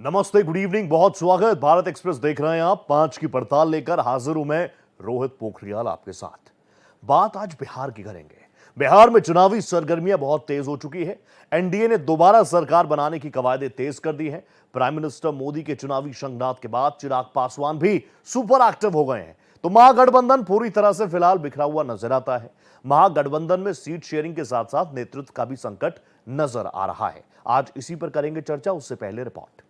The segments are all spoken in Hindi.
नमस्ते, गुड इवनिंग, बहुत स्वागत। भारत एक्सप्रेस देख रहे हैं आप। 5 की पड़ताल लेकर हाजिर हूं मैं, रोहित पोखरियाल, आपके साथ। बात आज बिहार की करेंगे। बिहार में चुनावी सरगर्मियां बहुत तेज हो चुकी है। एनडीए ने दोबारा सरकार बनाने की कवायदें तेज कर दी हैं। प्राइम मिनिस्टर मोदी के चुनावी शंखनाद के बाद चिराग पासवान भी सुपर एक्टिव हो गए हैं। तो महागठबंधन पूरी तरह से फिलहाल बिखरा हुआ नजर आता है। महागठबंधन में सीट शेयरिंग के साथ साथ नेतृत्व का भी संकट नजर आ रहा है। आज इसी पर करेंगे चर्चा। उससे पहले रिपोर्ट।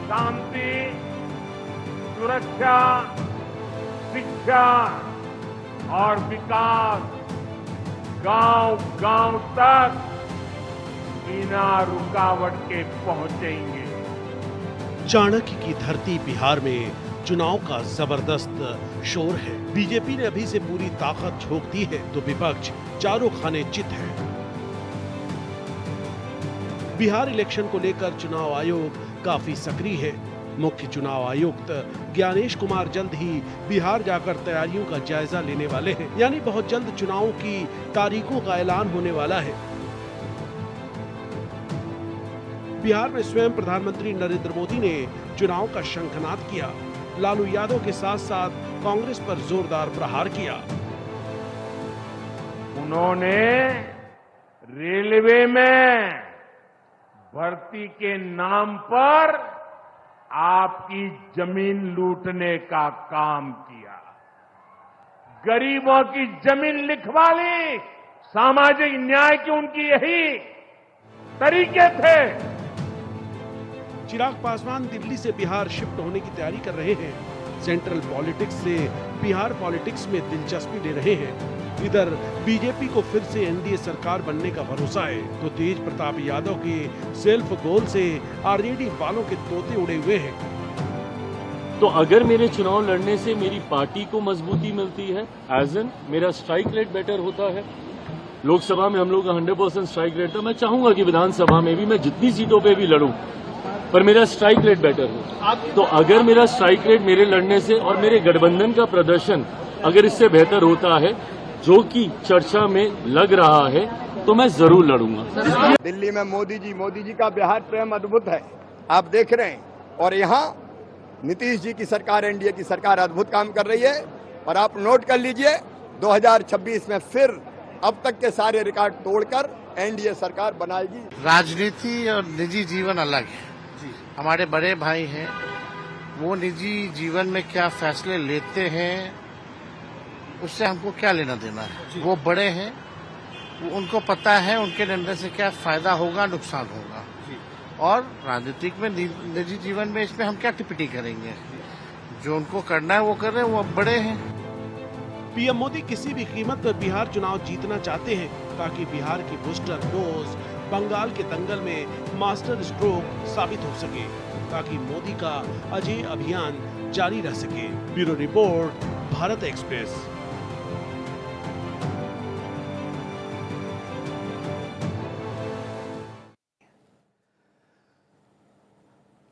शांति, सुरक्षा, शिक्षा और विकास गांव-गांव तक बिना रुकावट के पहुंचेंगे। चाणक्य की धरती बिहार में चुनाव का जबरदस्त शोर है। बीजेपी ने अभी से पूरी ताकत झोंक दी है तो विपक्ष चारों खाने चित है। बिहार इलेक्शन को लेकर चुनाव आयोग काफी सक्रिय है। मुख्य चुनाव आयुक्त ज्ञानेश कुमार जल्द ही बिहार जाकर तैयारियों का जायजा लेने वाले हैं। यानी बहुत जल्द चुनावों की तारीखों का ऐलान होने वाला है। बिहार में स्वयं प्रधानमंत्री नरेंद्र मोदी ने चुनाव का शंखनाद किया। लालू यादव के साथ साथ कांग्रेस पर जोरदार प्रहार किया। उन्होंने रेलवे में भर्ती के नाम पर आपकी जमीन लूटने का काम किया। गरीबों की जमीन लिखवा ली। सामाजिक न्याय की उनकी यही तरीके थे। चिराग पासवान दिल्ली से बिहार शिफ्ट होने की तैयारी कर रहे हैं। सेंट्रल पॉलिटिक्स से बिहार पॉलिटिक्स में दिलचस्पी ले रहे हैं। इधर बीजेपी को फिर से एनडीए सरकार बनने का भरोसा है तो तेज प्रताप यादव के सेल्फ गोल से आरजेडी वालों के तोते उड़े हुए हैं। तो अगर मेरे चुनाव लड़ने से मेरी पार्टी को मजबूती मिलती है, एज एन मेरा स्ट्राइक रेट बेटर होता है। लोकसभा में हम लोग का 100% स्ट्राइक रेट था। मैं चाहूंगा कि विधानसभा में भी मैं जितनी सीटों पे भी लड़ूं पर मेरा स्ट्राइक रेट बेटर हो। तो अगर मेरा स्ट्राइक रेट मेरे लड़ने से और मेरे गठबंधन का प्रदर्शन अगर इससे बेहतर होता है जो कि चर्चा में लग रहा है तो मैं जरूर लड़ूंगा। दिल्ली में मोदी जी का बिहार प्रेम अद्भुत है, आप देख रहे हैं। और यहाँ नीतीश जी की सरकार, एनडीए की सरकार अद्भुत काम कर रही है। और आप नोट कर लीजिए 2026 में फिर अब तक के सारे रिकॉर्ड तोड़कर एनडीए सरकार बनाएगी। राजनीति और निजी जीवन अलग है। हमारे बड़े भाई हैं, वो निजी जीवन में क्या फैसले लेते हैं उससे हमको क्या लेना देना है। वो बड़े हैं, उनको पता है उनके निर्णय से क्या फायदा होगा, नुकसान होगा। और राजनीतिक में, निजी जीवन में इसमें हम क्या टिप्पणी करेंगे। जो उनको करना है वो कर रहे हैं, वो बड़े हैं। पीएम मोदी किसी भी कीमत पर बिहार चुनाव जीतना चाहते हैं ताकि बिहार की बूस्टर डोज बंगाल के दंगल में मास्टर स्ट्रोक साबित हो सके, ताकि मोदी का अजय अभियान जारी रह सके। Bureau report, Bharat express.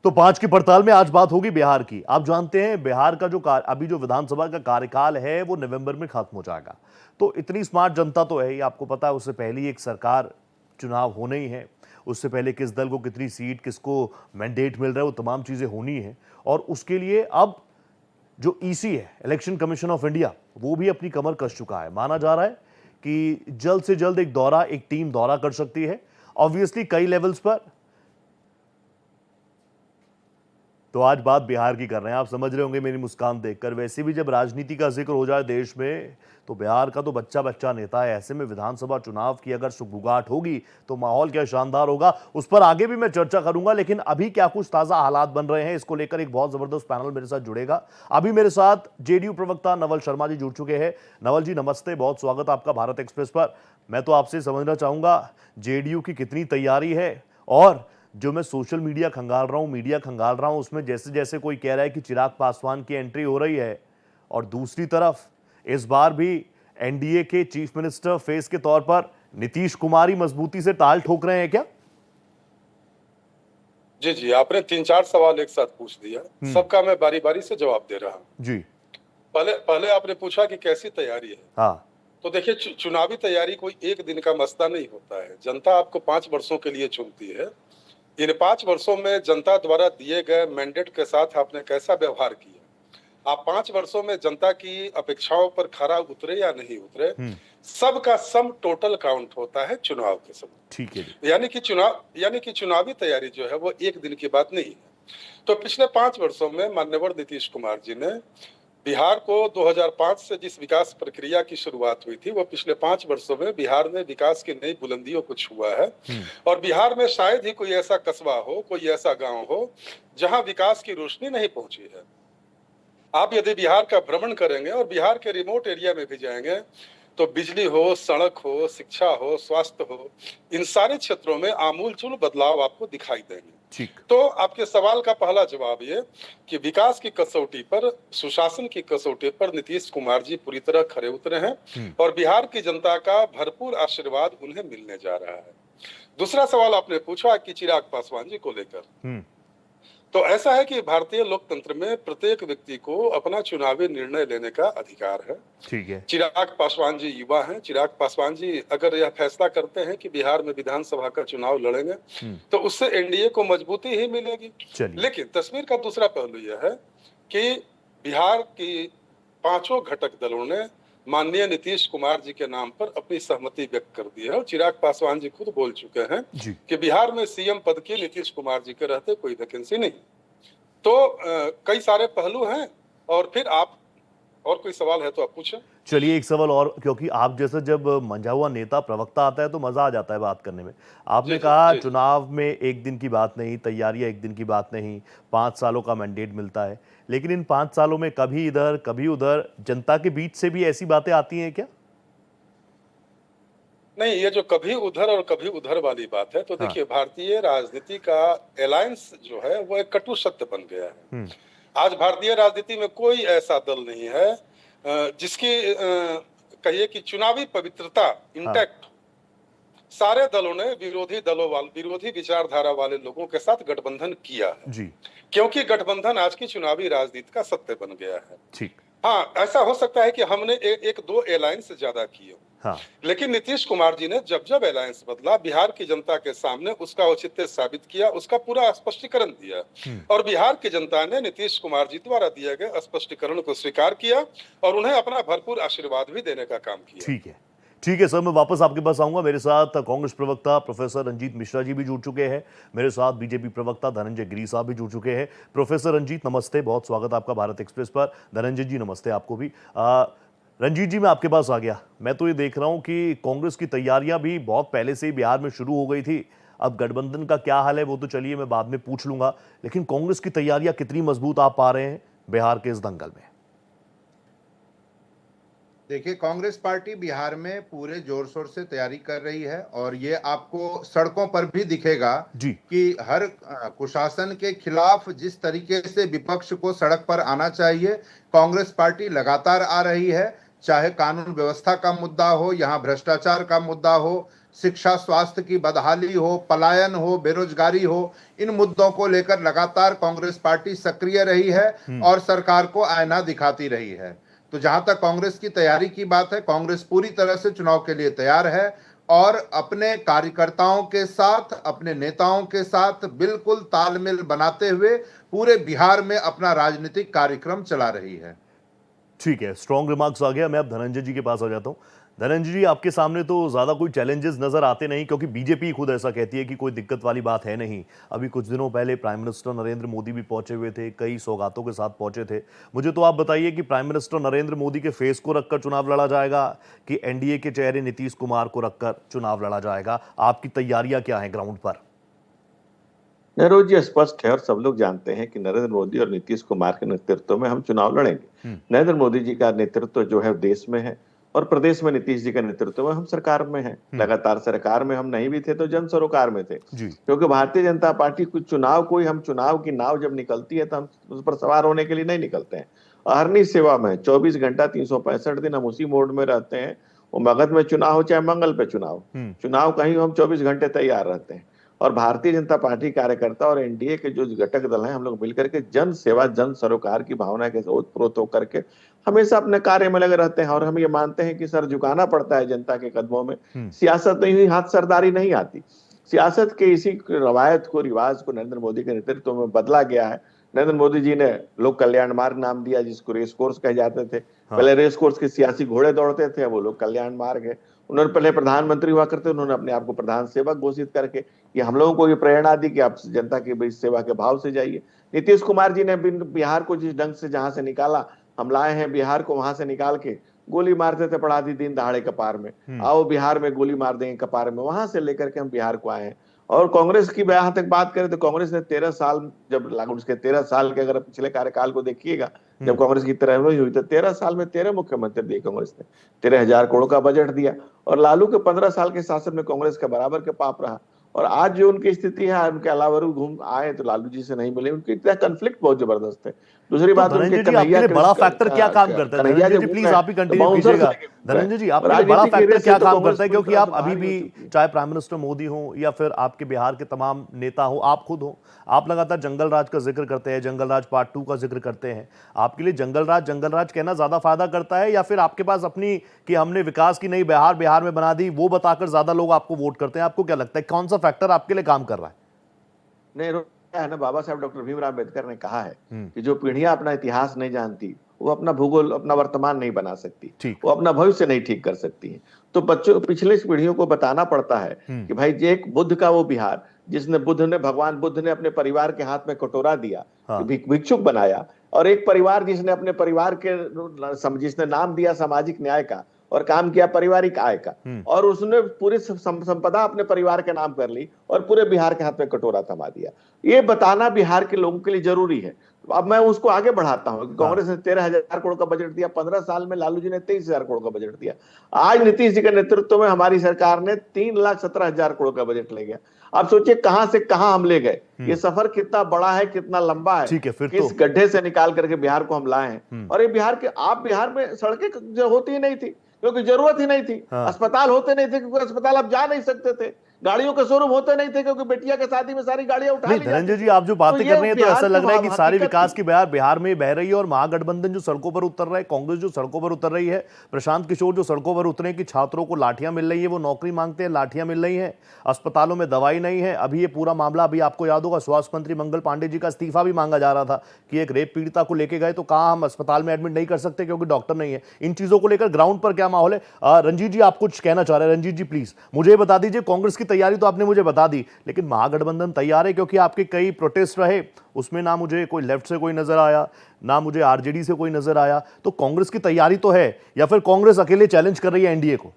तो 5 की पड़ताल में आज बात होगी बिहार की। आप जानते हैं बिहार का जो अभी जो विधानसभा का कार्यकाल है वो नवंबर में खत्म हो जाएगा। तो इतनी स्मार्ट जनता तो है ही, आपको पता है। उससे पहले ही एक सरकार चुनाव होने ही है। उससे पहले किस दल को कितनी सीट, किसको मैंडेट मिल रहा है, वो तमाम चीजें होनी है। और उसके लिए अब जो ईसी है, इलेक्शन कमीशन ऑफ इंडिया, वो भी अपनी कमर कस चुका है। माना जा रहा है कि जल्द से जल्द एक टीम दौरा कर सकती है, ऑब्वियसली कई लेवल्स पर। तो आज बात बिहार की कर रहे हैं। आप समझ रहे होंगे मेरी मुस्कान देखकर। वैसे भी जब राजनीति का जिक्र हो जाए देश में तो बिहार का तो बच्चा बच्चा नेता है। ऐसे में विधानसभा चुनाव की अगर सुगबुगाहट होगी तो माहौल क्या शानदार होगा, उस पर आगे भी मैं चर्चा करूंगा। लेकिन अभी क्या कुछ ताजा हालात बन रहे हैं, इसको लेकर एक बहुत जबरदस्त पैनल मेरे साथ जुड़ेगा। अभी मेरे साथ जेडीयू प्रवक्ता नवल शर्मा जी जुड़ चुके हैं। नवल जी नमस्ते, बहुत स्वागत आपका भारत एक्सप्रेस पर। मैं तो आपसे समझना चाहूंगा जेडीयू की कितनी तैयारी है, और जो मैं सोशल मीडिया खंगाल रहा हूं उसमें जैसे जैसे कोई कह रहा है कि चिराग पासवान की एंट्री हो रही है, और दूसरी तरफ इस बार भी एनडीए के चीफ मिनिस्टर फेस के तौर पर नीतीश कुमार ही मजबूती से ताल ठोक रहे हैं क्या? जी जी, आपने 3-4 सवाल एक साथ पूछ दिया, सबका मैं बारी बारी से जवाब दे रहा हूँ। जी। पहले आपने पूछा कि कैसी तैयारी है। हाँ। तो देखिए, चुनावी तैयारी कोई एक दिन का मसला नहीं होता है। जनता आपको 5 वर्षों के लिए चुनती है। इन 5 वर्षों में जनता द्वारा दिए गए मैंडेट के साथ आपने कैसा व्यवहार किया, आप 5 वर्षों में जनता की अपेक्षाओं पर खरा उतरे या नहीं उतरे, सबका सम टोटल काउंट होता है चुनाव के समय। ठीक है जी। यानी कि चुनावी तैयारी जो है वो एक दिन की बात नहीं है। तो पिछले 5 वर्षों में माननीय नीतीश कुमार जी ने बिहार को 2005 से जिस विकास प्रक्रिया की शुरुआत हुई थी, वो पिछले 5 वर्षों में बिहार में विकास की नई बुलंदियों को छुआ है। और बिहार में शायद ही कोई ऐसा कस्बा हो, कोई ऐसा गांव हो जहां विकास की रोशनी नहीं पहुंची है। आप यदि बिहार का भ्रमण करेंगे और बिहार के रिमोट एरिया में भी जाएंगे तो बिजली हो, सड़क हो, शिक्षा हो, स्वास्थ्य हो, इन सारे क्षेत्रों में आमूलचूल बदलाव आपको दिखाई देंगे। ठीक। तो आपके सवाल का पहला जवाब ये कि विकास की कसौटी पर, सुशासन की कसौटी पर नीतीश कुमार जी पूरी तरह खरे उतरे हैं और बिहार की जनता का भरपूर आशीर्वाद उन्हें मिलने जा रहा है। दूसरा सवाल आपने पूछा कि चिराग पासवान जी को लेकर, तो ऐसा है कि भारतीय लोकतंत्र में प्रत्येक व्यक्ति को अपना चुनावी निर्णय लेने का अधिकार है। ठीक है। चिराग पासवान जी युवा हैं। चिराग पासवान जी अगर यह फैसला करते हैं कि बिहार में विधानसभा का चुनाव लड़ेंगे तो उससे एनडीए को मजबूती ही मिलेगी। लेकिन तस्वीर का दूसरा पहलू यह है कि बिहार की 5 घटक दलों ने माननीय नीतीश कुमार जी के नाम पर अपनी सहमति व्यक्त कर दी है और चिराग पासवान जी खुद बोल चुके हैं कि बिहार में सीएम पद की नीतीश कुमार जी के रहते कोई वैकेंसी नहीं। तो कई सारे पहलू हैं। और फिर आप और कोई सवाल है तो आप पूछें। चलिए एक सवाल और, क्योंकि आप जैसे जब मंझा हुआ नेता प्रवक्ता आता है तो मजा आ जाता है बात करने में। आपने कहा चुनाव में एक दिन की बात नहीं, तैयारियां एक दिन की बात नहीं, 5 सालों का मैंडेट मिलता है, लेकिन इन 5 सालों में कभी इधर कभी उधर जनता के बीच से भी ऐसी बातें आती हैं क्या? नहीं, ये जो कभी उधर और कभी उधर वाली बात है, तो देखिए भारतीय राजनीति का अलायंस जो है वो एक कटु सत्य बन गया है। आज भारतीय राजनीति में कोई ऐसा दल नहीं है जिसकी कहिए कि चुनावी पवित्रता इंटैक्ट। सारे दलों ने विरोधी विचारधारा वाले लोगों के साथ गठबंधन किया है जी, क्योंकि गठबंधन आज की चुनावी राजनीति का सत्य बन गया है। ठीक। हाँ, ऐसा हो सकता है कि हमने एक दो अलायंस ज्यादा किए, लेकिन नीतीश कुमार जी ने जब जब अलायंस बदला, बिहार की जनता के सामने उसका औचित्य साबित किया, उसका पूरा स्पष्टीकरण दिया और बिहार की जनता ने नीतीश कुमार जी द्वारा दिए गए स्पष्टीकरण को स्वीकार किया और उन्हें अपना भरपूर आशीर्वाद भी देने का काम किया। ठीक है सर, मैं वापस आपके पास आऊंगा। मेरे साथ कांग्रेस प्रवक्ता प्रोफेसर रंजीत मिश्रा जी भी जुड़ चुके हैं, मेरे साथ बीजेपी प्रवक्ता धनंजय गिरी साहब भी जुड़ चुके हैं। प्रोफेसर रंजीत नमस्ते, बहुत स्वागत आपका भारत एक्सप्रेस पर। धनंजय जी नमस्ते आपको भी। रंजीत जी, मैं आपके पास आ गया। मैं तो ये देख रहा हूं कि कांग्रेस की तैयारियां भी बहुत पहले से ही बिहार में शुरू हो गई थी। अब गठबंधन का क्या हाल है वो तो चलिए मैं बाद में पूछ लूंगा, लेकिन कांग्रेस की तैयारियां कितनी मजबूत आप पा रहे हैं बिहार के इस दंगल में? देखिए, कांग्रेस पार्टी बिहार में पूरे जोर शोर से तैयारी कर रही है और ये आपको सड़कों पर भी दिखेगा जी कि हर कुशासन के खिलाफ जिस तरीके से विपक्ष को सड़क पर आना चाहिए, कांग्रेस पार्टी लगातार आ रही है। चाहे कानून व्यवस्था का मुद्दा हो, यहाँ भ्रष्टाचार का मुद्दा हो, शिक्षा स्वास्थ्य की बदहाली हो, पलायन हो, बेरोजगारी हो, इन मुद्दों को लेकर लगातार कांग्रेस पार्टी सक्रिय रही है और सरकार को आईना दिखाती रही है। तो जहां तक कांग्रेस की तैयारी की बात है, कांग्रेस पूरी तरह से चुनाव के लिए तैयार है और अपने कार्यकर्ताओं के साथ, अपने नेताओं के साथ बिल्कुल तालमेल बनाते हुए पूरे बिहार में अपना राजनीतिक कार्यक्रम चला रही है। ठीक है, स्ट्रॉन्ग रिमार्क्स आ गया। मैं अब धनंजय जी के पास आ जाता हूं। धनंजय जी, आपके सामने तो ज्यादा कोई चैलेंजेस नजर आते नहीं, क्योंकि बीजेपी खुद ऐसा कहती है कि कोई दिक्कत वाली बात है नहीं। अभी कुछ दिनों पहले प्राइम मिनिस्टर नरेंद्र मोदी भी पहुंचे हुए थे, कई सौगातों के साथ पहुंचे थे। मुझे तो आप बताइए कि प्राइम मिनिस्टर नरेंद्र मोदी के फेस को रखकर चुनाव लड़ा जाएगा कि एनडीए के चेहरे नीतीश कुमार को रखकर चुनाव लड़ा जाएगा? आपकी तैयारियां क्या है ग्राउंड पर? नेहरू जी, स्पष्ट है और सब लोग जानते हैं कि नरेंद्र मोदी और नीतीश कुमार के नेतृत्व में हम चुनाव लड़ेंगे। नरेंद्र मोदी जी का नेतृत्व जो है देश में है और प्रदेश में नीतीश जी के नेतृत्व में हम सरकार में हैं। लगातार सरकार में हम नहीं भी थे तो जन सरोकार में थे, क्योंकि भारतीय जनता पार्टी हम चुनाव की नाव जब निकलती है तो हम उस पर सवार होने के लिए नहीं निकलते हैं। अहरनी सेवा में 24 घंटा 365 दिन हम उसी मोड में रहते हैं। वो मगध में चुनाव हो चाहे मंगल पे चुनाव कहीं हम 24 घंटे तैयार रहते हैं। और भारतीय जनता पार्टी कार्यकर्ता और एनडीए के जो घटक दल हैं, हम लोग मिलकर के जन सेवा जन सरोकार की भावना के ओतप्रोत होकर के हमेशा अपने कार्य में लगे रहते हैं। और हम ये मानते हैं कि सर झुकाना पड़ता है जनता के कदमों में। सियासत नहीं हुई हाथ सरदारी नहीं आती। सियासत के इसी रवायत को, रिवाज को नरेंद्र मोदी के नेतृत्व में बदला गया है। नरेंद्र मोदी जी ने लोक कल्याण मार्ग नाम दिया, जिसको रेस कोर्स कहे जाते थे। पहले रेस कोर्स के सियासी घोड़े दौड़ते थे, वो लोक कल्याण मार्ग है। उन्होंने पहले प्रधानमंत्री हुआ करते, उन्होंने अपने आप को प्रधान सेवक घोषित करके ये हम लोगों को ये प्रेरणा दी कि आप जनता की सेवा के भाव से जाइए। नीतीश कुमार जी ने बिहार को जिस ढंग से जहां से निकाला, हम लाए हैं बिहार को वहां से निकाल के गोली मारते थे पढ़ा दी दिन दहाड़े कपार में, आओ बिहार में गोली मार देंगे कपार में, वहां से लेकर के हम बिहार को आए हैं। और कांग्रेस की जहां तक बात करें तो कांग्रेस ने 13 साल जब लागू, उसके 13 साल के अगर पिछले कार्यकाल को देखिएगा, जब कांग्रेस की तरह हुई तो 13 साल में 13 मुख्यमंत्री दिए कांग्रेस ने, 13,000 करोड़ का बजट दिया। और लालू के 15 साल के शासन में कांग्रेस का बराबर के पाप रहा। और आज जो उनकी स्थिति है, उनके अलावा घूम आए तो लालू जी से नहीं मिले, उनकी इतना कन्फ्लिक्ट बहुत जबरदस्त है। दूसरी बात, धनंजय जी आपके लिए बड़ा फैक्टर क्या काम करता है? धनंजय जी प्लीज आप ही कंटिन्यू कीजिएगा। धनंजय जी आपके लिए बड़ा फैक्टर क्या काम करता है? क्योंकि आप अभी भी, चाहे प्राइम मिनिस्टर मोदी हो या फिर आपके बिहार के तमाम नेता हो, आप खुद हो, आप लगातार जंगल राज का जिक्र करते हैं, जंगल राज पार्ट 2 का जिक्र करते हैं। आपके लिए जंगल राज कहना ज्यादा फायदा करता है, या फिर आपके पास अपनी कि हमने विकास की नई बिहार में बना दी, वो बताकर ज्यादा लोग आपको वोट करते हैं? आपको क्या लगता है कौन सा फैक्टर आपके लिए काम कर रहा है? नहीं है ना, बाबा साहब डॉक्टर भीमराव अम्बेडकर ने कहा है कि जो पीढ़ियां अपना इतिहास नहीं जानती वो अपना भूगोल, अपना वर्तमान नहीं बना सकती, वो अपना भविष्य नहीं ठीक कर सकती है। तो बच्चों, पिछले पीढ़ियों को बताना पड़ता है कि भाई ये एक बुद्ध का वो बिहार, जिसने भगवान बुद्ध ने अपने परिवार के हाथ में कटोरा दिया, भिक्षुक बनाया, और एक परिवार जिसने अपने परिवार के, जिसने नाम दिया सामाजिक न्याय का और काम किया पारिवारिक आय का, और उसने पूरी संपदा अपने परिवार के नाम कर ली और पूरे बिहार के हाथ में कटोरा थमा दिया। ये बताना बिहार के लोगों के लिए जरूरी है। अब मैं उसको आगे बढ़ाता हूं। कांग्रेस ने 13,000 करोड़ का बजट दिया, 15 साल में लालू जी ने 23,000 करोड़ का बजट दिया। आज नीतीश जी के नेतृत्व में हमारी सरकार ने 3,17,000 करोड़ का बजट ले गया। आप सोचिए कहां से कहां हम ले गए। ये सफर कितना बड़ा है, कितना लंबा है, किस गड्ढे से निकाल करके बिहार को हम लाए हैं। और ये बिहार में सड़कें जो होती ही नहीं थी क्योंकि जरूरत ही नहीं थी, अस्पताल होते नहीं थे क्योंकि अस्पताल आप जा नहीं सकते थे, गाड़ियों के शोरूम होते नहीं थे क्योंकि बेटिया के शादी में सारी गाड़ियां उठा ली। धनंजय जी आप जो बातें कर रहे हैं तो ऐसा लग रहा है कि सारी विकास की बहार बिहार में बह रही है और महागठबंधन जो सड़कों पर उतर रहा है, कांग्रेस जो सड़कों पर उतर रही है, प्रशांत किशोर जो सड़कों पर उतरे कि छात्रों को लाठियां मिल रही है, वो नौकरी मांगते हैं, लाठियां मिल रही है, अस्पतालों में दवाई नहीं है। अभी ये पूरा मामला, अभी आपको याद होगा स्वास्थ्य मंत्री मंगल पांडे जी का इस्तीफा भी मांगा जा रहा था कि एक रेप पीड़िता को लेके गए तो कहा हम अस्पताल में एडमिट नहीं कर सकते क्योंकि डॉक्टर नहीं है। इन चीजों को लेकर ग्राउंड पर क्या माहौल है? रंजीत जी आप कुछ कहना चाह रहे हैं? रंजीत जी प्लीज मुझे बता दीजिए। कांग्रेस की तैयारी तो आपने मुझे बता दी, लेकिन महागठबंधन तैयार है? क्योंकि आपके कई प्रोटेस्ट रहे, उसमें ना मुझे कोई लेफ्ट से कोई नजर आया, ना मुझे आरजेडी से कोई नजर आया। तो कांग्रेस की तैयारी तो है या फिर कांग्रेस अकेले चैलेंज कर रही है एनडीए को?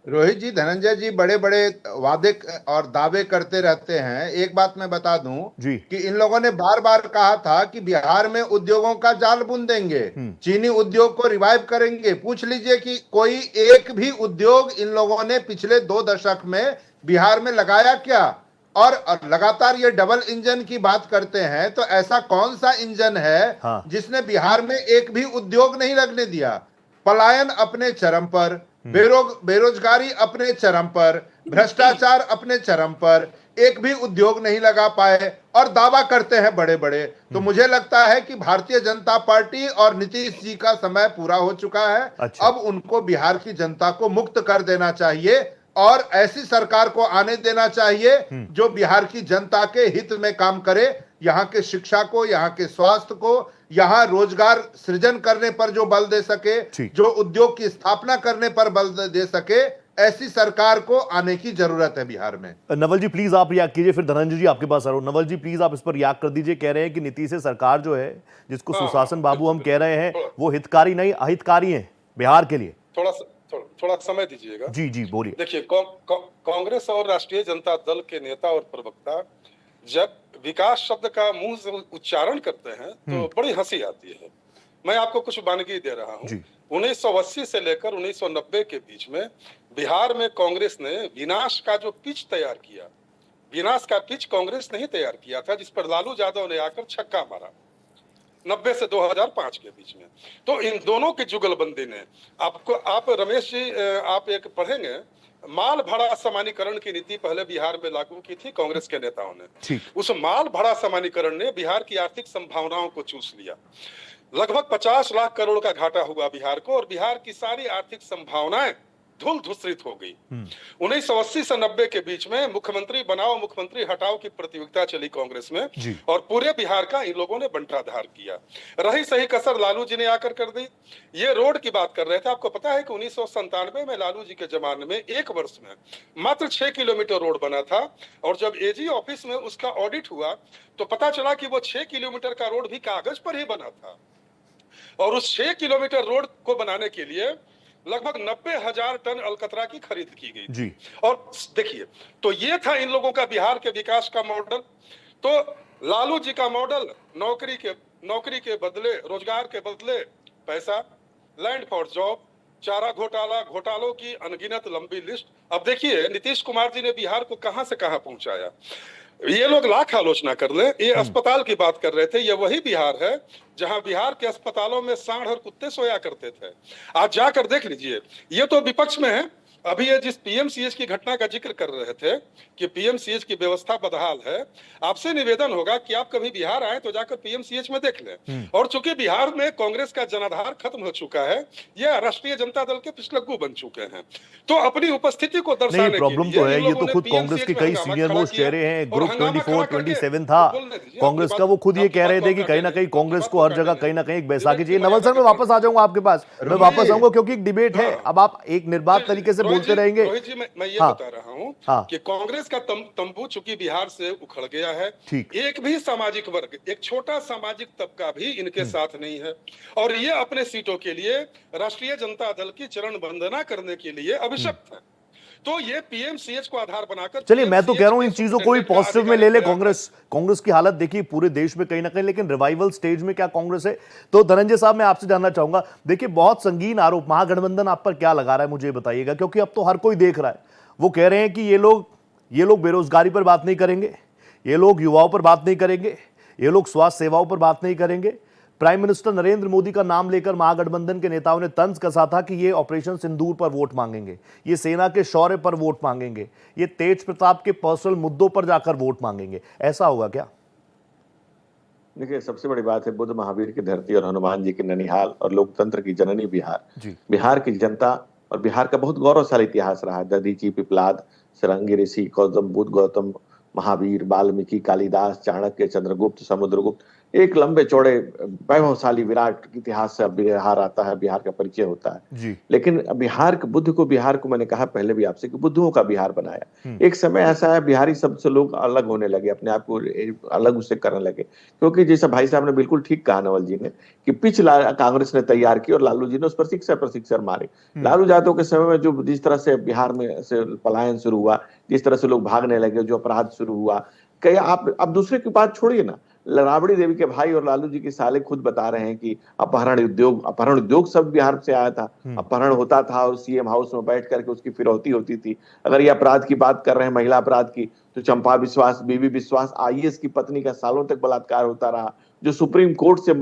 रोहित जी, धनंजय जी बड़े बड़े वादे और दावे करते रहते हैं। एक बात मैं बता दूं कि इन लोगों ने बार बार कहा था कि बिहार में उद्योगों का जाल बुन देंगे, चीनी उद्योग को रिवाइव करेंगे। पूछ लीजिए कि कोई एक भी उद्योग इन लोगों ने पिछले 2 दशक में बिहार में लगाया क्या? और लगातार ये डबल इंजन की बात करते हैं, तो ऐसा कौन सा इंजन है जिसने बिहार में एक भी उद्योग नहीं लगने दिया? पलायन अपने चरम पर, बेरोजगारी अपने चरम पर, भ्रष्टाचार अपने चरम पर, एक भी उद्योग नहीं लगा पाए और दावा करते हैं बड़े बड़े। तो मुझे लगता है कि भारतीय जनता पार्टी और नीतीश जी का समय पूरा हो चुका है। अब उनको बिहार की जनता को मुक्त कर देना चाहिए और ऐसी सरकार को आने देना चाहिए जो बिहार की जनता के हित में काम करे, यहाँ के शिक्षा को, यहाँ के स्वास्थ्य को, यहाँ रोजगार सृजन करने पर जो बल दे सके, जो उद्योग की स्थापना करने पर बल दे सके, ऐसी सरकार को आने की जरूरत है बिहार में। नवल जी प्लीज आप रिएक्ट कीजिए, फिर धनंजय जी आपके पास आ रहा हूं। नवल जी प्लीज आप इस पर रिएक्ट कर दीजिए। कह रहे हैं कि नीतीश सरकार जो है, जिसको सुशासन बाबू हम कह रहे हैं, वो हितकारी नहीं अहितकारी है बिहार के लिए। थोड़ा समय दीजिएगा। जी बोलिए। देखिए, कांग्रेस और राष्ट्रीय जनता दल के नेता और प्रवक्ता जब विकास शब्द का मुंह से उच्चारण करते हैं तो बड़ी हंसी आती है। मैं आपको कुछ वानगी दे रहा हूं। 1980 से लेकर 1990 के बीच में बिहार में कांग्रेस ने विनाश का जो पिच तैयार किया, विनाश का पिच कांग्रेस ने ही तैयार किया था, जिस पर लालू यादव ने आकर छक्का मारा 90 से 2005 के बीच में। तो इन दोनों की जुगलबंदी ने आप रमेश जी, आप एक पढ़ेंगे माल भाड़ा समानीकरण की नीति पहले बिहार में लागू की थी कांग्रेस के नेताओं ने। ठीक। उस माल भाड़ा समानीकरण ने बिहार की आर्थिक संभावनाओं को चूस लिया। लगभग 50 लाख करोड़ का घाटा हुआ बिहार को और बिहार की सारी आर्थिक संभावनाएं धूल धूसरित हो गई। 1980 से 90 के बीच में मुख्यमंत्री बनाओ मुख्यमंत्री हटाओ की प्रतियोगिता चली कांग्रेस में और पूरे बिहार का इन लोगों ने बंटाधार किया। रही सही कसर लालू जी ने आकर कर दी। ये रोड की बात कर रहे थे, आपको पता है कि 1997 में लालू जी के जमाने में एक वर्ष में मात्र 6 किलोमीटर रोड बना था और जब एजी ऑफिस में उसका ऑडिट हुआ तो पता चला कि वो 6 किलोमीटर का रोड भी कागज पर ही बना था और उस 6 किलोमीटर रोड को बनाने के लिए लगभग 90,000 टन अलकतरा की खरीद की गई जी। और देखिए, तो ये था इन लोगों का बिहार के विकास का मॉडल। तो लालू जी का मॉडल नौकरी के बदले, रोजगार के बदले पैसा, लैंड फॉर जॉब, चारा घोटालों की अनगिनत लंबी लिस्ट। अब देखिए नीतीश कुमार जी ने बिहार को कहां से कहां पहुंचाया। ये लोग लाख आलोचना कर ले, ये अस्पताल की बात कर रहे थे, ये वही बिहार है जहां बिहार के अस्पतालों में सांड और कुत्ते सोया करते थे। आज जाकर देख लीजिए, ये तो विपक्ष में है। अभी ये जिस पीएमसीएच की घटना का जिक्र कर रहे थे कि पीएमसीएच की व्यवस्था बदहाल है, आपसे निवेदन होगा कि आप कभी बिहार आए तो जाकर पीएमसीएच में देख लें। और चूंकि बिहार में कांग्रेस का जनाधार खत्म हो चुका है, ये राष्ट्रीय जनता दल के पिछलग्गू बन चुके हैं, तो अपनी उपस्थिति को दर्शाने के लिए प्रॉब्लम तो है, ये तो खुद कांग्रेस के कई सीनियर मोस्ट चेहरे हैं। ग्रुप 24-27 था कांग्रेस का, वो खुद ये कह रहे थे कि कहीं ना कहीं कांग्रेस को हर जगह कहीं ना कहीं एक बैसाखी चाहिए। नवल सर, मैं वापस आ जाऊंगा आपके पास, मैं वापस आऊंगा क्योंकि एक डिबेट है। अब आप एक निर्बाध तरीके से बोलते रहेंगे। रोहित जी, मैं ये बता रहा हूं कि कांग्रेस का तंबू चूंकि बिहार से उखड़ गया है, एक भी सामाजिक वर्ग, एक छोटा सामाजिक तबका भी इनके साथ नहीं है और ये अपने सीटों के लिए राष्ट्रीय जनता दल की चरण वंदना करने के लिए अभिशप्त है। तो ये पीएमसीएच को आधार बनाकर, चलिए मैं तो कह रहा हूं इन चीजों को भी पॉजिटिव में ले ले कांग्रेस की हालत देखिए पूरे देश में कहीं ना कहीं, लेकिन रिवाइवल स्टेज में क्या कांग्रेस है? तो धनंजय साहब, मैं आपसे जानना चाहूंगा, देखिए बहुत संगीन आरोप महागठबंधन आप पर क्या लगा रहा है, मुझे बताइएगा, क्योंकि अब तो हर कोई देख रहा है। वो कह रहे हैं कि ये लोग बेरोजगारी पर बात नहीं करेंगे, ये लोग युवाओं पर बात नहीं करेंगे, ये लोग स्वास्थ्य सेवाओं पर बात नहीं करेंगे। प्राइम मिनिस्टर नरेंद्र मोदी का नाम लेकर महागठबंधन के नेताओं ने तंज कसा था कि ये ऑपरेशन सिंदूर पर वोट मांगेंगे, ये सेना के शौर्य पर वोट मांगेंगे, ये तेज प्रताप के पर्सनल मुद्दों पर जाकर वोट मांगेंगे। ऐसा होगा क्या? देखिए, सबसे बड़ी बात है बुद्ध महावीर की धरती और हनुमान जी की ननिहाल और लोकतंत्र की जननी बिहार। बिहार की जनता और बिहार का बहुत गौरवशाली इतिहास रहा है। दधीची, पिपलाद, सारंगी ऋषि, गौतम बुद्ध, गौतम महावीर, वाल्मीकि, कालिदास, चाणक्य, चंद्रगुप्त, समुद्रगुप्त, एक लंबे चौड़े वैभवशाली विराट इतिहास से बिहार आता है, बिहार का परिचय होता है। लेकिन बिहार को मैंने कहा पहले भी आपसे कि बुद्धुओं का बिहार बनाया। एक समय ऐसा है बिहारी शब्द से लोग अलग होने लगे, अपने आप को अलग उससे करने लगे, क्योंकि जैसा भाई साहब ने बिल्कुल ठीक कहा नवल जी ने कि पिच कांग्रेस ने तैयार की और लालू जी ने उस पर शिक्षर मारे। लालू यादव के समय में जो जिस तरह से बिहार में से पलायन शुरू हुआ, जिस तरह से लोग भागने लगे, जो अपराध शुरू हुआ, क्या आप अब दूसरे की बात छोड़िए ना, राबड़ी देवी के भाई और लालू जी के साले खुद बता रहे हैं कि अपहरण उद्योग सब बिहार से आया था। अपहरण होता था और सीएम हाउस में बैठ करके उसकी फिरौती होती थी। अगर ये अपराध की बात कर रहे हैं, महिला अपराध की, तो चंपा विश्वास, बीबी विश्वास, आईएएस की पत्नी का सालों तक बलात्कार होता रहा, जो सुप्रीम कोर्ट से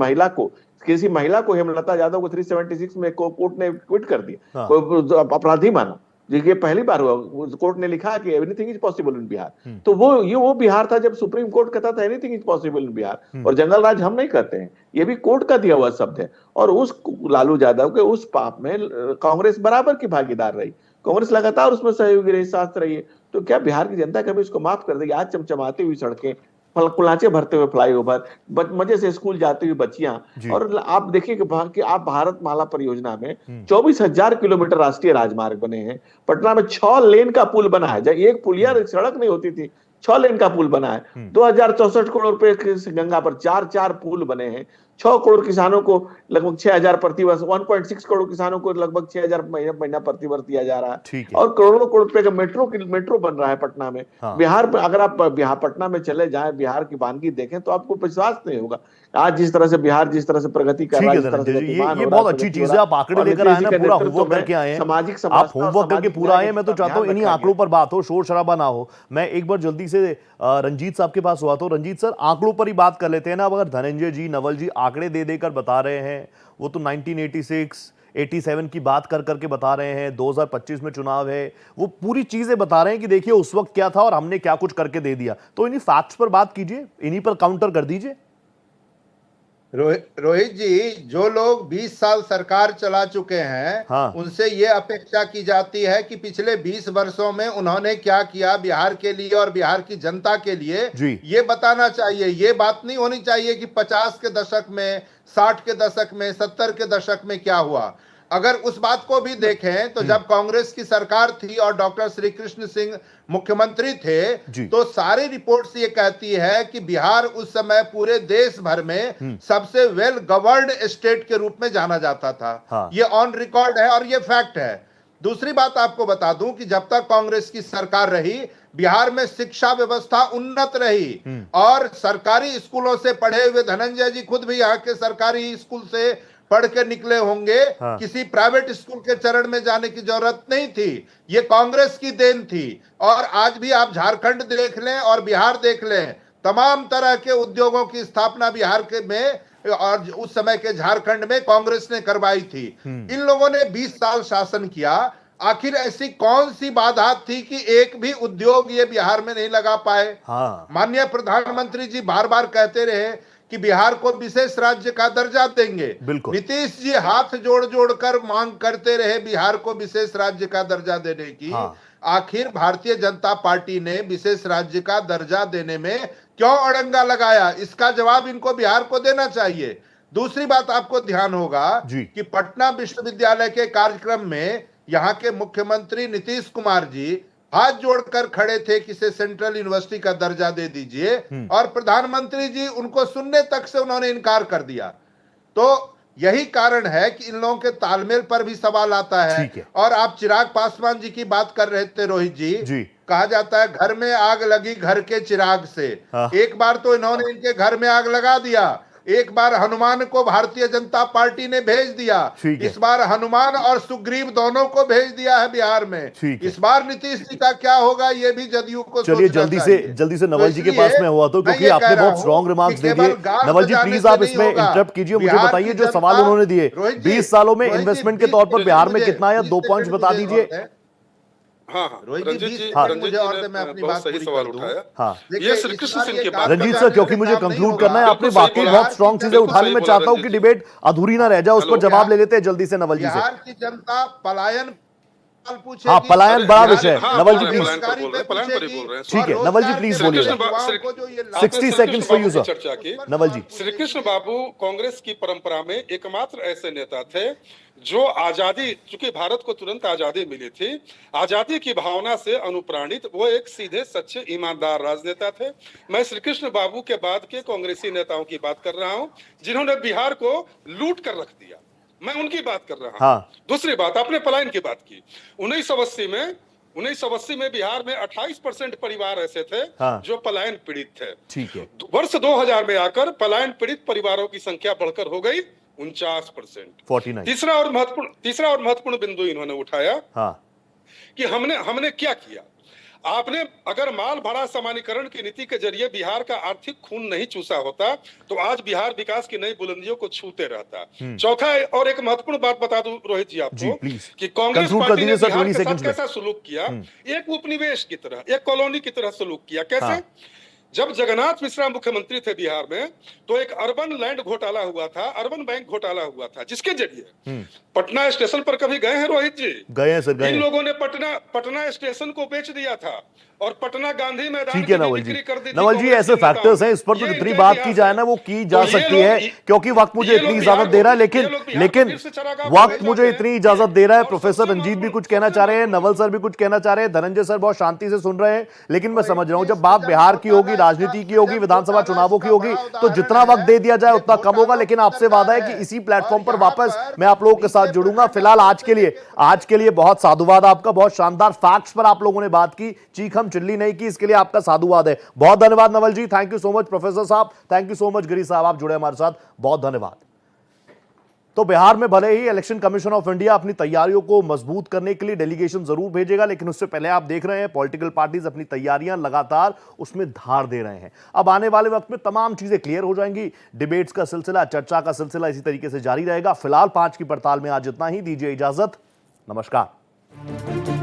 किसी महिला को, हेमलता यादव को 376 में कोर्ट ने क्विट कर दिया, कोई अपराधी माना। ये पहली बार हुआ, कोर्ट ने लिखा कि anything is possible in Bihar. तो वो बिहार था जब सुप्रीम कोर्ट कहता था anything is possible in Bihar, और जंगल राज हम नहीं करते हैं, ये भी कोर्ट का दिया हुआ शब्द है। और उस लालू यादव के उस पाप में कांग्रेस बराबर की भागीदार रही, कांग्रेस लगातार उसमें सहयोगी रही, साथ रही है। तो क्या बिहार की जनता कभी इसको माफ कर देगी? आज चमचमाती हुई सड़कें, कुलाचे भरते हुए फ्लाईओवर, मजे से स्कूल जाती हुई बच्चियां, और आप देखिए कि आप भारत माला परियोजना में 24,000 किलोमीटर राष्ट्रीय राजमार्ग बने हैं। पटना में 6 लेन का पुल बना है, जब एक पुलिया सड़क नहीं होती थी, 6 लेन का पुल बना है। 2064 करोड़ रुपए गंगा पर 4 पुल बने हैं। 6 करोड़ किसानों को लगभग 6,000 प्रतिवर्ष, 1.6 करोड़ किसानों को लगभग 6,000 महीना प्रतिवर्ष दिया जा रहा है। और करोड़ों करोड़ रुपए का मेट्रो बन रहा है पटना में। बिहार में अगर आप पटना में चले जाएं, बिहार की वानगी देखें तो आपको विश्वास नहीं होगा। आज जिस तरह से बिहार जिस तरह से प्रगति कर रहा है, ये बहुत अच्छी चीज है। आप आंकड़े लेकर आए ना, पूरा होमवर्क करके आए हैं, आप होमवर्क करके पूरा आए। मैं तो चाहता हूँ इन्हीं आंकड़ों पर बात हो, शोर शराबा ना हो। मैं एक बार जल्दी से रंजीत साहब के पास हुआ, तो रंजीत सर आंकड़ों पर ही बात कर लेते हैं ना। अगर धनंजय जी, नवल जी आंकड़े दे देकर बता रहे हैं, वो तो 1986 87 की बात कर करके बता रहे हैं, 2025 में चुनाव है, वो पूरी चीजें बता रहे हैं कि देखिए उस वक्त क्या था और हमने क्या कुछ करके दे दिया। तो इन्हीं फैक्ट्स पर बात कीजिए, इन्हीं पर काउंटर कर दीजिए। रोहित जी, जो लोग 20 साल सरकार चला चुके हैं, हाँ। उनसे ये अपेक्षा की जाती है कि पिछले 20 वर्षों में उन्होंने क्या किया बिहार के लिए और बिहार की जनता के लिए, ये बताना चाहिए। ये बात नहीं होनी चाहिए कि 50 के दशक में, 60 के दशक में, 70 के दशक में क्या हुआ। अगर उस बात को भी देखें तो जब कांग्रेस की सरकार थी और डॉक्टर श्री कृष्ण सिंह मुख्यमंत्री थे, तो सारी रिपोर्ट्स ये कहती है कि बिहार उस समय पूरे देश भर में सबसे वेल गवर्न्ड स्टेट के रूप में जाना जाता था। ये ऑन रिकॉर्ड है और ये फैक्ट है। दूसरी बात आपको बता दूं कि जब तक कांग्रेस की सरकार रही, बिहार में शिक्षा व्यवस्था उन्नत रही और सरकारी स्कूलों से पढ़े हुए, धनंजय जी खुद भी यहाँ के सरकारी स्कूल से पढ़ के निकले होंगे, किसी प्राइवेट स्कूल के चरण में जाने की जरूरत नहीं थी। ये कांग्रेस की देन थी। और आज भी आप झारखंड देख लें और बिहार देख लें, तमाम तरह के उद्योगों की स्थापना बिहार के में और उस समय के झारखंड में कांग्रेस ने करवाई थी। इन लोगों ने 20 साल शासन किया। आखिर ऐसी कौन सी बाधा थी कि एक भी उद्योग ये बिहार में नहीं लगा पाए? माननीय प्रधानमंत्री जी बार बार कहते रहे कि बिहार को विशेष राज्य का दर्जा देंगे। नीतीश जी हाथ जोड़ जोड़ कर मांग करते रहे बिहार को विशेष राज्य का दर्जा देने की। आखिर भारतीय जनता पार्टी ने विशेष राज्य का दर्जा देने में क्यों अड़ंगा लगाया? इसका जवाब इनको बिहार को देना चाहिए। दूसरी बात आपको ध्यान होगा कि पटना विश्वविद्यालय के कार्यक्रम में यहाँ के मुख्यमंत्री नीतीश कुमार जी हाथ जोड़कर खड़े थे कि इसे सेंट्रल यूनिवर्सिटी का दर्जा दे दीजिए, और प्रधानमंत्री जी उनको सुनने तक से उन्होंने इनकार कर दिया। तो यही कारण है कि इन लोगों के तालमेल पर भी सवाल आता है। और आप चिराग पासवान जी की बात कर रहे थे रोहित जी। कहा जाता है घर में आग लगी घर के चिराग से। एक बार तो इन्होंने इनके घर में आग लगा दिया, एक बार हनुमान को भारतीय जनता पार्टी ने भेज दिया, इस बार हनुमान और सुग्रीव दोनों को भेज दिया है बिहार में। इस बार नीतीश जी का क्या होगा ये भी जदयू को चलिए जल्दी से नवल जी के पास में हुआ तो, क्योंकि आपने बहुत स्ट्रॉन्ग रिमार्क्स दे दिए। नवल जी प्लीज आप इसमें इंटरप्ट कीजिए, मुझे बताइए जो सवाल उन्होंने दिए 20 सालों में इन्वेस्टमेंट के तौर पर बिहार में कितना है, 2 पॉइंट्स बता दीजिए। रंजीत जी बहुत सही सवाल उठाया। ये श्री कृष्ण सिंह के बात रंजीत सर, क्योंकि मुझे कंक्लूड करना है, आपने वाकई बहुत स्ट्रॉन्ग चीजें उठानी, मैं चाहता हूं कि डिबेट अधूरी ना रह जाए, उस पर जवाब ले लेते हैं जल्दी से नवल जी से। बिहार की जनता पलायन पलायन बड़ा विषय है। नवल जी प्लीज। ठीक है नवल जी प्लीज बोलिए। 60 सेकंड्स फॉर यू सर। चर्चा की नवल जी। श्री कृष्ण बाबू कांग्रेस की परंपरा में एकमात्र ऐसे नेता थे जो आजादी, चूंकि भारत को तुरंत आजादी मिली थी, आजादी की भावना से अनुप्राणित वो एक सीधे सच्चे ईमानदार राजनेता थे। मैं श्री कृष्ण बाबू के बाद के कांग्रेसी नेताओं की बात कर रहा हूं जिन्होंने बिहार को लूट कर रख दिया, मैं उनकी बात कर रहा हूं। दूसरी बात, आपने पलायन की बात की। 1980 में बिहार में 28% परिवार ऐसे थे जो पलायन पीड़ित थे। ठीक है। वर्ष 2000 में आकर पलायन पीड़ित परिवारों की संख्या बढ़कर हो गई 49%। 49। तीसरा और महत्वपूर्ण बिंदु इन्होंने उठाया कि हमने क्या किया। आपने अगर माल भाड़ा समानीकरण की नीति के जरिए बिहार का आर्थिक खून नहीं चूसा होता तो आज बिहार विकास की नई बुलंदियों को छूते रहता। चौथा और एक महत्वपूर्ण बात बता दूं रोहित जी आपको कि कांग्रेस पार्टी ने बिहार के साथ कैसा सलूक किया। एक उपनिवेश की तरह, एक कॉलोनी की तरह सलूक किया। कैसे? जब जगन्नाथ मिश्रा मुख्यमंत्री थे बिहार में तो एक अर्बन लैंड घोटाला हुआ था, अर्बन बैंक घोटाला हुआ था, जिसके जरिए पटना स्टेशन पर कभी गए हैं रोहित जी? गए हैं सर, गए। इन लोगों ने पटना स्टेशन को बेच दिया था और पटना गांधी मैदान ठीक है नवल जी। नवल जी ऐसे फैक्टर्स हैं, इस पर तो जितनी बात की जाए ना वो की जा सकती है, क्योंकि वक्त मुझे इतनी इजाजत दे रहा है। लेकिन वक्त मुझे इतनी इजाजत दे रहा है। प्रोफेसर रंजीत भी कुछ कहना चाह रहे हैं, नवल सर भी कुछ कहना चाह रहे हैं, धनंजय सर बहुत शांति से सुन रहे हैं। लेकिन मैं समझ रहा हूं जब बात बिहार की होगी, राजनीति की होगी, विधानसभा चुनावों की होगी, तो जितना वक्त दे दिया जाए उतना कम होगा। लेकिन आपसे वादा है कि इसी प्लेटफॉर्म पर वापस मैं आप लोगों के साथ जुड़ूंगा। फिलहाल आज के लिए बहुत साधुवाद आपका, बहुत शानदार फैक्ट्स पर आप लोगों ने बात की, चीख हम चिल्ली नहीं की, इसके लिए आपका साधुवाद है। बहुत धन्यवाद Naval ji, thank you so much. Professor साहब thank you so much. Giri साहब आप जुड़े हमारे साथ, बहुत धन्यवाद। तो बिहार में भले ही इलेक्शन कमीशन ऑफ इंडिया अपनी तैयारियों को मजबूत करने के लिए डेलीगेशन जरूर भेजेगा, लेकिन उससे पहले आप देख रहे हैं पॉलिटिकल पार्टीज अपनी तैयारियां लगातार उसमें धार दे रहे हैं। अब आने वाले वक्त में तमाम चीजें क्लियर हो जाएंगी। डिबेट्स का सिलसिला, चर्चा का सिलसिला इसी तरीके से जारी रहेगा। फिलहाल 5 की पड़ताल में आज इतना ही। दीजिए इजाजत, नमस्कार।